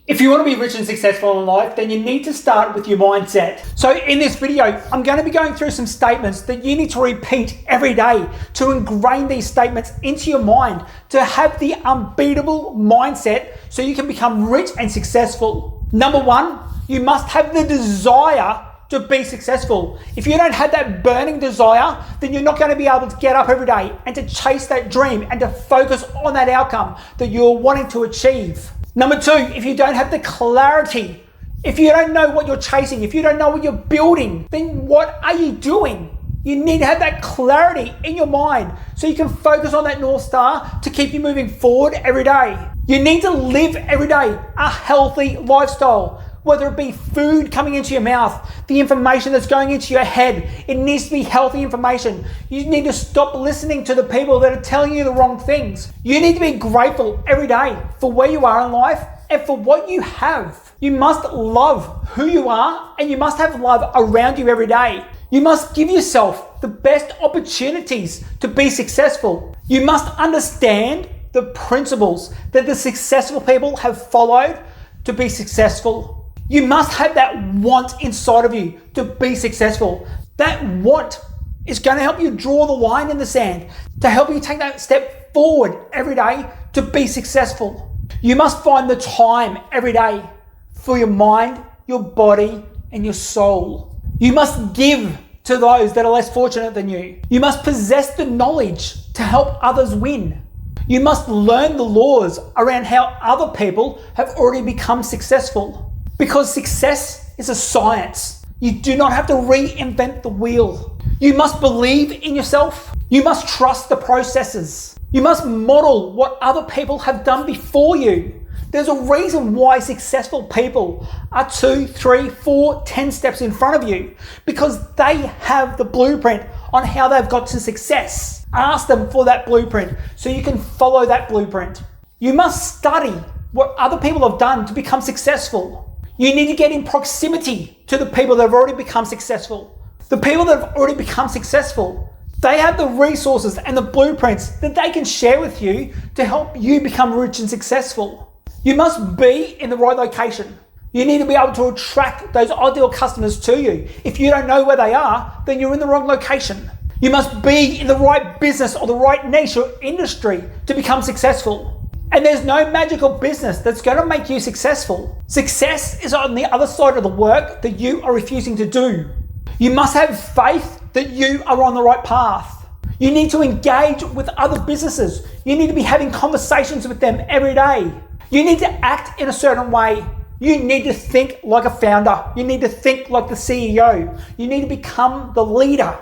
If you want to be rich and successful in life, then you need to start with your mindset. So in this video, I'm going to be going through some statements that you need to repeat every day to ingrain these statements into your mind, to have the unbeatable mindset so you can become rich and successful. Number one, you must have the desire to be successful. If you don't have that burning desire, then you're not going to be able to get up every day and to chase that dream and to focus on that outcome that you're wanting to achieve. Number two, if you don't have the clarity, if you don't know what you're chasing, if you don't know what you're building, then what are you doing? You need to have that clarity in your mind so you can focus on that North Star to keep you moving forward every day. You need to live every day a healthy lifestyle, whether it be food coming into your mouth, the information that's going into your head. It needs to be healthy information. You need to stop listening to the people that are telling you the wrong things. You need to be grateful every day for where you are in life and for what you have. You must love who you are and you must have love around you every day. You must give yourself the best opportunities to be successful. You must understand the principles that the successful people have followed to be successful. You must have that want inside of you to be successful. That want is going to help you draw the line in the sand, to help you take that step forward every day to be successful. You must find the time every day for your mind, your body, and your soul. You must give to those that are less fortunate than you. You must possess the knowledge to help others win. You must learn the laws around how other people have already become successful. Because success is a science. You do not have to reinvent the wheel. You must believe in yourself. You must trust the processes. You must model what other people have done before you. There's a reason why successful people are 2, 3, 4, 10 steps in front of you, because they have the blueprint on how they've got to success. Ask them for that blueprint so you can follow that blueprint. You must study what other people have done to become successful. You need to get in proximity to the people that have already become successful. The people that have already become successful, they have the resources and the blueprints that they can share with you to help you become rich and successful. You must be in the right location. You need to be able to attract those ideal customers to you. If you don't know where they are, then you're in the wrong location. You must be in the right business or the right niche or industry to become successful. And there's no magical business that's going to make you successful. Success is on the other side of the work that you are refusing to do. You must have faith that you are on the right path. You need to engage with other businesses. You need to be having conversations with them every day. You need to act in a certain way. You need to think like a founder. You need to think like the CEO. You need to become the leader.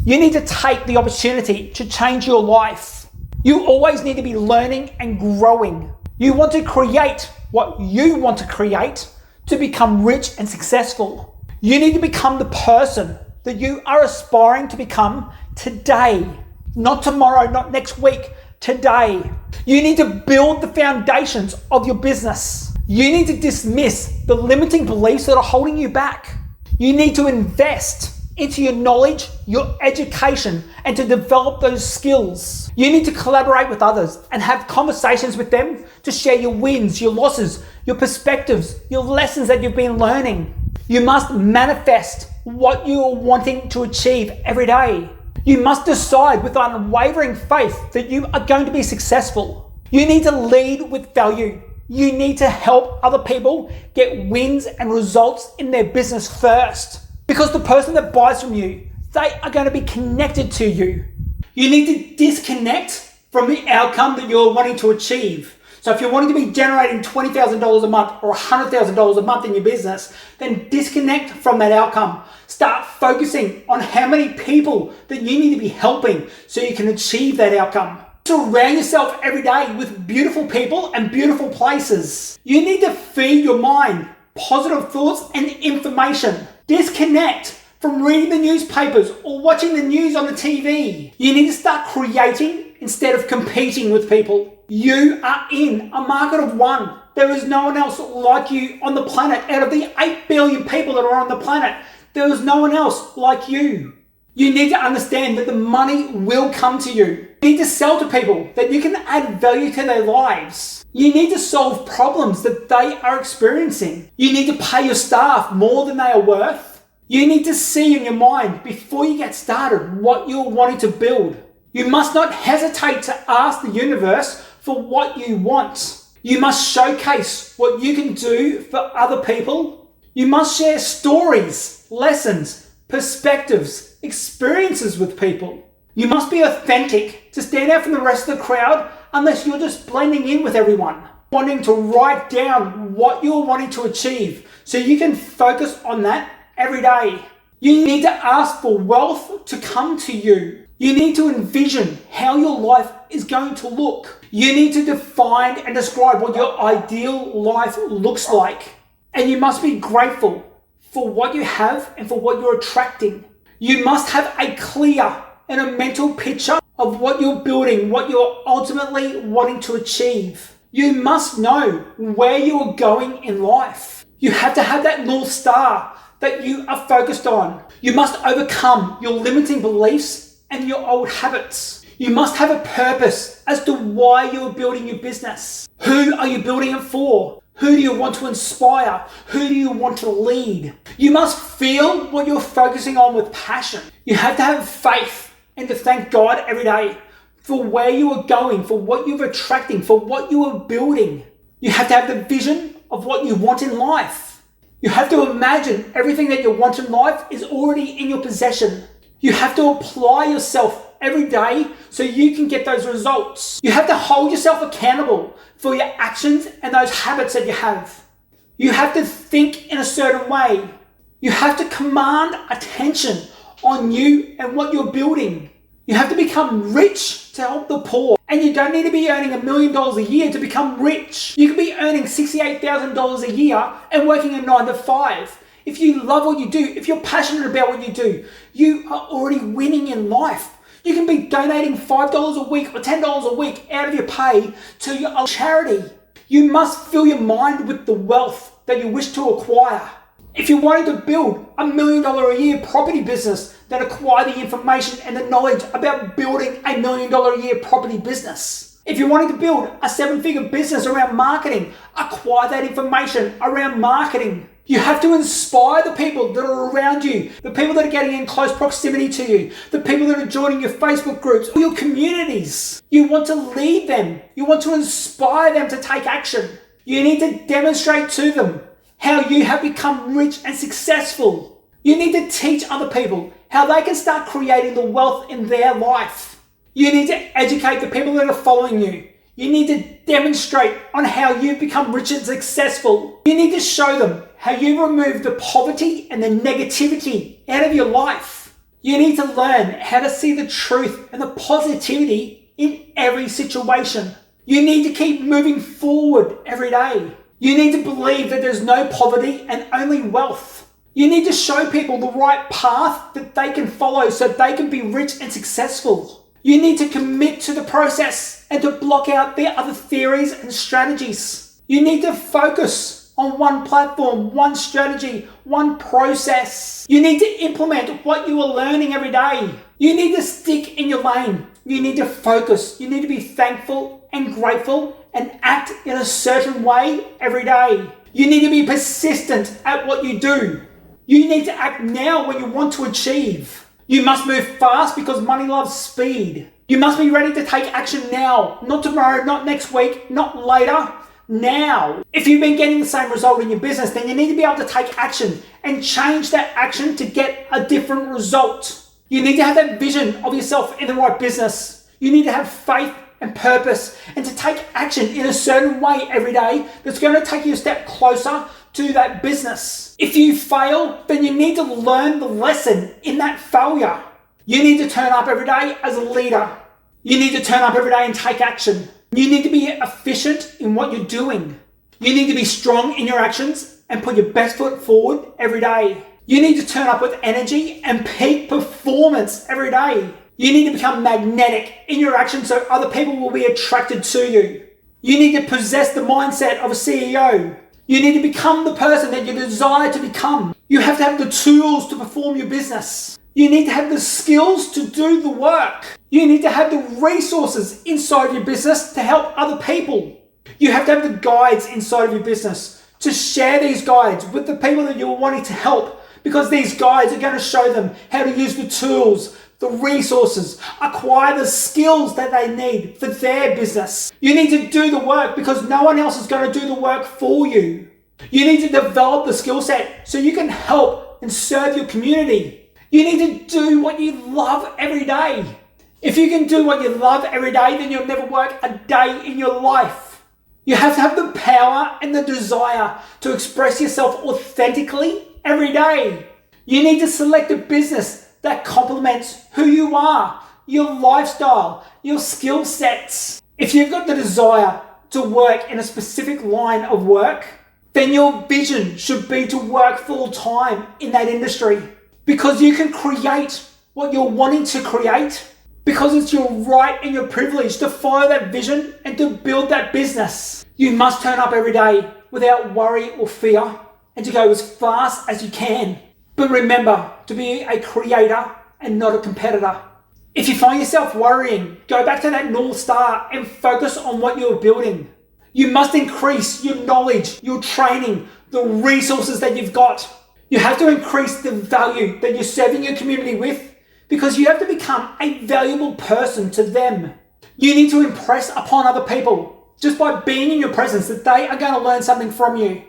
You need to take the opportunity to change your life. You always need to be learning and growing. You want to create what you want to create to become rich and successful. You need to become the person that you are aspiring to become today, not tomorrow, not next week, today. You need to build the foundations of your business. You need to dismiss the limiting beliefs that are holding you back. You need to invest into your knowledge, your education, and to develop those skills. You need to collaborate with others and have conversations with them to share your wins, your losses, your perspectives, your lessons that you've been learning. You must manifest what you are wanting to achieve every day. You must decide with unwavering faith that you are going to be successful. You need to lead with value. You need to help other people get wins and results in their business first. Because the person that buys from you, they are going to be connected to you. You need to disconnect from the outcome that you're wanting to achieve. So if you're wanting to be generating $20,000 a month or $100,000 a month in your business, then disconnect from that outcome. Start focusing on how many people that you need to be helping so you can achieve that outcome. Surround yourself every day with beautiful people and beautiful places. You need to feed your mind positive thoughts and information. Disconnect from reading the newspapers or watching the news on the TV. You need to start creating instead of competing with people. You are in a market of one. There is no one else like you on the planet. Out of the 8 billion people that are on the planet, there is no one else like you. You need to understand that the money will come to you. You need to sell to people that you can add value to their lives. You need to solve problems that they are experiencing. You need to pay your staff more than they are worth. You need to see in your mind before you get started what you're wanting to build. You must not hesitate to ask the universe for what you want. You must showcase what you can do for other people. You must share stories, lessons, perspectives, experiences with people. You must be authentic to stand out from the rest of the crowd unless you're just blending in with everyone. Wanting to write down what you're wanting to achieve so you can focus on that every day. You need to ask for wealth to come to you. You need to envision how your life is going to look. You need to define and describe what your ideal life looks like. And you must be grateful for what you have and for what you're attracting. You must have a clear and a mental picture of what you're building, what you're ultimately wanting to achieve. You must know where you're going in life. You have to have that North Star that you are focused on. You must overcome your limiting beliefs and your old habits. You must have a purpose as to why you're building your business. Who are you building it for? Who do you want to inspire? Who do you want to lead? You must feel what you're focusing on with passion. You have to have faith and to thank God every day for where you are going, for what you're attracting, for what you are building. You have to have the vision of what you want in life. You have to imagine everything that you want in life is already in your possession. You have to apply yourself every day so you can get those results. You have to hold yourself accountable for your actions and those habits that you have. You have to think in a certain way. You have to command attention on you and what you're building. You have to become rich to help the poor. And you don't need to be earning $1 million a year to become rich. You can be earning $68,000 a year and working a 9 to 5. If you love what you do, if you're passionate about what you do, you are already winning in life. You can be donating $5 a week or $10 a week out of your pay to your charity. You must fill your mind with the wealth that you wish to acquire. If you're wanting to build $1 million a year property business, then acquire the information and the knowledge about building $1 million a year property business. If you're wanting to build a 7-figure business around marketing, acquire that information around marketing. You have to inspire the people that are around you, the people that are getting in close proximity to you, the people that are joining your Facebook groups or your communities. You want to lead them. You want to inspire them to take action. You need to demonstrate to them how you have become rich and successful. You need to teach other people how they can start creating the wealth in their life. You need to educate the people that are following you. You need to demonstrate on how you've become rich and successful. You need to show them how you remove the poverty and the negativity out of your life. You need to learn how to see the truth and the positivity in every situation. You need to keep moving forward every day. You need to believe that there's no poverty and only wealth. You need to show people the right path that they can follow so they can be rich and successful. You need to commit to the process and to block out the other theories and strategies. You need to focus on one platform, one strategy, one process. You need to implement what you are learning every day. You need to stick in your lane. You need to focus. You need to be thankful and grateful and act in a certain way every day. You need to be persistent at what you do. You need to act now when you want to achieve. You must move fast because money loves speed. You must be ready to take action now, not tomorrow, not next week, not later, now. If you've been getting the same result in your business, then you need to be able to take action and change that action to get a different result. You need to have that vision of yourself in the right business. You need to have faith and purpose and to take action in a certain way every day that's going to take you a step closer to that business. If you fail, then you need to learn the lesson in that failure. You need to turn up every day as a leader. You need to turn up every day and take action. You need to be efficient in what you're doing. You need to be strong in your actions and put your best foot forward every day. You need to turn up with energy and peak performance every day. You need to become magnetic in your actions so other people will be attracted to you. You need to possess the mindset of a CEO. You need to become the person that you desire to become. You have to have the tools to perform your business. You need to have the skills to do the work. You need to have the resources inside your business to help other people. You have to have the guides inside of your business to share these guides with the people that you're wanting to help, because these guides are going to show them how to use the tools, the resources, acquire the skills that they need for their business. You need to do the work because no one else is going to do the work for you. You need to develop the skill set so you can help and serve your community. You need to do what you love every day. If you can do what you love every day, then you'll never work a day in your life. You have to have the power and the desire to express yourself authentically every day. You need to select a business that complements who you are, your lifestyle, your skill sets. If you've got the desire to work in a specific line of work, then your vision should be to work full time in that industry, because you can create what you're wanting to create, because it's your right and your privilege to follow that vision and to build that business. You must turn up every day without worry or fear and to go as fast as you can. But remember to be a creator and not a competitor. If you find yourself worrying, go back to that North Star and focus on what you're building. You must increase your knowledge, your training, the resources that you've got. You have to increase the value that you're serving your community with, because you have to become a valuable person to them. You need to impress upon other people just by being in your presence that they are going to learn something from you.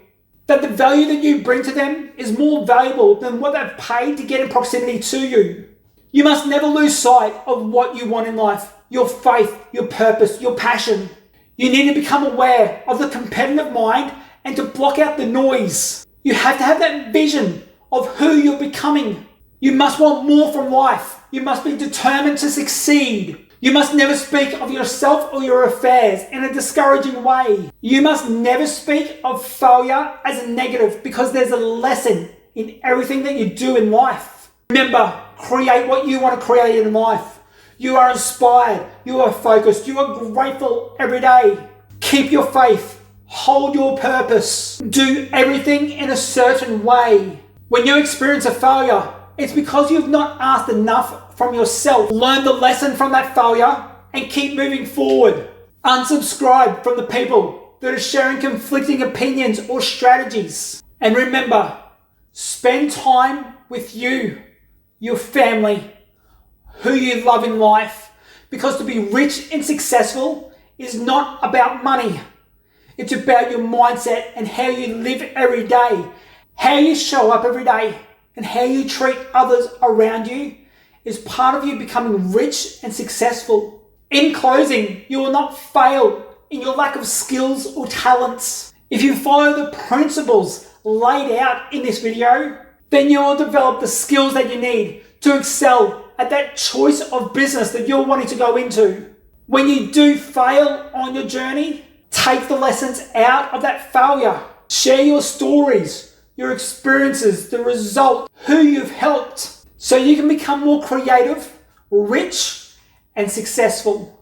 That the value that you bring to them is more valuable than what they've paid to get in proximity to you. You must never lose sight of what you want in life, your faith, your purpose, your passion. You need to become aware of the competitive mind and to block out the noise. You have to have that vision of who you're becoming. You must want more from life. You must be determined to succeed. You must never speak of yourself or your affairs in a discouraging way. You must never speak of failure as a negative, because there's a lesson in everything that you do in life. Remember, create what you want to create in life. You are inspired. You are focused. You are grateful every day. Keep your faith. Hold your purpose. Do everything in a certain way. When you experience a failure, it's because you've not asked enough from yourself. Learn the lesson from that failure and keep moving forward. Unsubscribe from the people that are sharing conflicting opinions or strategies. And remember, spend time with you, your family, who you love in life, because to be rich and successful is not about money. It's about your mindset and how you live every day, how you show up every day, and how you treat others around you is part of you becoming rich and successful. In closing, you will not fail in your lack of skills or talents. If you follow the principles laid out in this video, then you will develop the skills that you need to excel at that choice of business that you're wanting to go into. When you do fail on your journey, take the lessons out of that failure. Share your stories, your experiences, the result, who you've helped, so you can become more creative, rich, and successful.